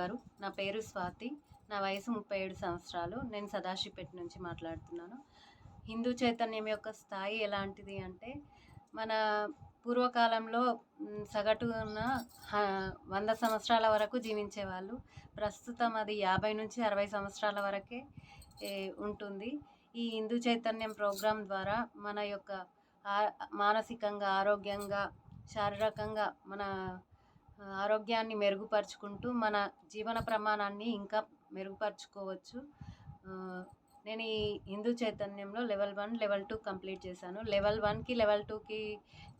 గురువుగారు. నా పేరు స్వాతి. నా వయసు 37 సంవత్సరాలు. నేను సదాశివపేట నుంచి మాట్లాడుతున్నాను. హిందూ చైతన్యం యొక్క స్థాయి ఎలాంటిది అంటే, మన పూర్వకాలంలో సగటున 100 సంవత్సరాల వరకు జీవించేవాళ్ళు. ప్రస్తుతం అది 50-60 సంవత్సరాల వరకే ఉంటుంది. ఈ హిందూ చైతన్యం ప్రోగ్రాం ద్వారా మన యొక్క ఆ మానసికంగా, ఆరోగ్యంగా, శారీరకంగా మన ఆరోగ్యాన్ని మెరుగుపరుచుకుంటూ మన జీవన ప్రమాణాన్ని ఇంకా మెరుగుపరుచుకోవచ్చు. నేను ఈ హిందూ చైతన్యంలో లెవెల్ 1, లెవెల్ 2 కంప్లీట్ చేశాను. లెవెల్ 1కి, లెవెల్ 2కి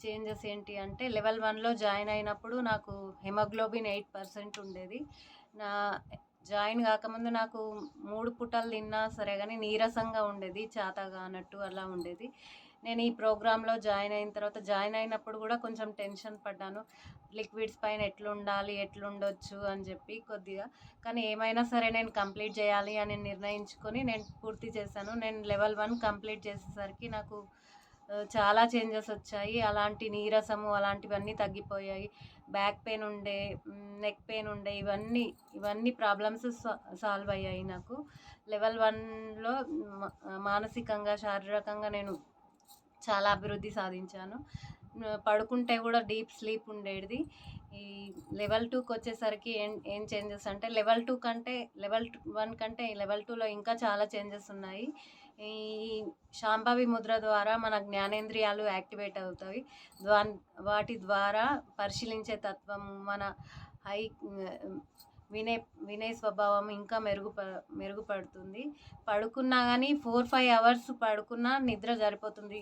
చేంజెస్ ఏంటి అంటే, లెవెల్ 1లో జాయిన్ అయినప్పుడు నాకు హిమోగ్లోబిన్ 8% ఉండేది. నా జాయిన్ కాకముందు నాకు 3 పూటలు తిన్నా సరే కానీ నీరసంగా ఉండేది, చేతగానట్టు అలా ఉండేది. నేను ఈ ప్రోగ్రాంలో జాయిన్ అయిన తర్వాత అయినప్పుడు కూడా కొంచెం టెన్షన్ పడ్డాను. లిక్విడ్స్ పైన ఎట్లుండొచ్చు అని చెప్పి కొద్దిగా. కానీ ఏమైనా సరే నేను కంప్లీట్ చేయాలి అని నిర్ణయించుకొని నేను పూర్తి చేశాను. నేను లెవెల్ 1 కంప్లీట్ చేసేసరికి నాకు చాలా చేంజెస్ వచ్చాయి. అలాంటి నీరసము అలాంటివన్నీ తగ్గిపోయాయి. బ్యాక్ పెయిన్ ఉండే, నెక్ పెయిన్ ఉండే, ఇవన్నీ ప్రాబ్లమ్స్ సాల్వ్ అయ్యాయి నాకు. లెవెల్ 1లో మానసికంగా, శారీరకంగా నేను చాలా అభివృద్ధి సాధించాను. పడుకుంటే కూడా డీప్ స్లీప్ ఉండేది. ఈ లెవెల్ 2కి వచ్చేసరికి ఏం చేంజెస్ అంటే, లెవెల్ 1 కంటే లెవెల్ 2లో ఇంకా చాలా చేంజెస్ ఉన్నాయి. ఈ శాంభవి ముద్ర ద్వారా మన జ్ఞానేంద్రియాలు యాక్టివేట్ అవుతాయి. వాటి ద్వారా పరిశీలించే తత్వం, మన హై వినే స్వభావం ఇంకా మెరుగుపడుతుంది. పడుకున్నా కానీ 4-5 అవర్స్ పడుకున్నా నిద్ర సరిపోతుంది.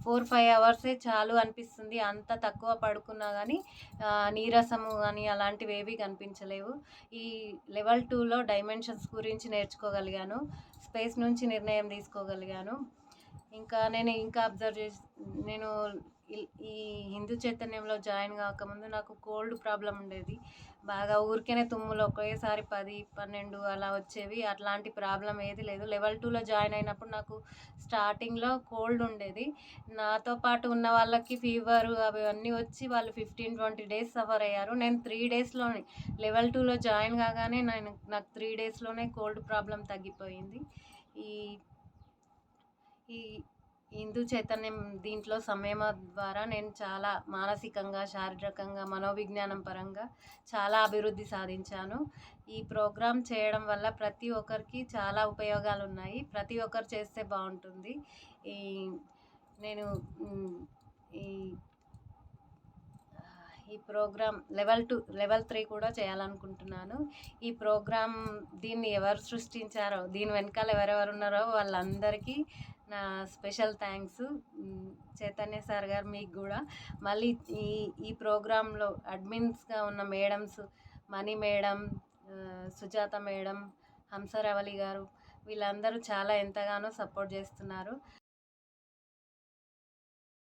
4-5 అవర్సే చాలు అనిపిస్తుంది. అంత తక్కువ పడుకున్నా కానీ నీరసము కానీ అలాంటివి ఏవి కనిపించలేవు. ఈ లెవెల్ 2లో డైమెన్షన్స్ గురించి నేర్చుకోగలిగాను. స్పేస్ నుంచి నిర్ణయం తీసుకోగలిగాను. ఇంకా నేను అబ్జర్వ్ చేసి, నేను ఈ హిందూ చైతన్యంలో జాయిన్ కాకముందు నాకు కోల్డ్ ప్రాబ్లం ఉండేది. బాగా ఊరికేనే తుమ్ములు ఒకేసారి 10-12 అలా వచ్చేవి. అట్లాంటి ప్రాబ్లం ఏది లేదు. లెవెల్ 2లో జాయిన్ అయినప్పుడు నాకు స్టార్టింగ్లో కోల్డ్ ఉండేది. నాతో పాటు ఉన్న వాళ్ళకి ఫీవర్ అవన్నీ వచ్చి వాళ్ళు 15-20 డేస్ సఫర్ అయ్యారు. నేను 3 డేస్లోనే లెవెల్ 2లో జాయిన్ కాగానే నాకు 3 డేస్లోనే కోల్డ్ ప్రాబ్లం తగ్గిపోయింది. ఈ ఈ హిందూ చైతన్యం దీంట్లో సమయం ద్వారా నేను చాలా మానసికంగా, శారీరకంగా, మనోవిజ్ఞానం పరంగా చాలా అభివృద్ధి సాధించాను. ఈ ప్రోగ్రాం చేయడం వల్ల ప్రతి ఒక్కరికి చాలా ఉపయోగాలు ఉన్నాయి. ప్రతి ఒక్కరు చేస్తే బాగుంటుంది. నేను ఈ ప్రోగ్రాం లెవెల్ 2, లెవెల్ 3 కూడా చేయాలనుకుంటున్నాను. ఈ ప్రోగ్రాం దీన్ని ఎవరు సృష్టించారో, దీని వెనకాల ఎవరెవరు ఉన్నారో వాళ్ళందరికీ నా స్పెషల్ థ్యాంక్స్. చైతన్య సార్ గారు మీకు కూడా. మళ్ళీ ఈ ప్రోగ్రాంలో అడ్మిన్స్గా ఉన్న మేడమ్స్, మణి మేడం, సుజాత మేడం, హంసరవళి గారు, వీళ్ళందరూ చాలా ఎంతగానో సపోర్ట్ చేస్తున్నారు.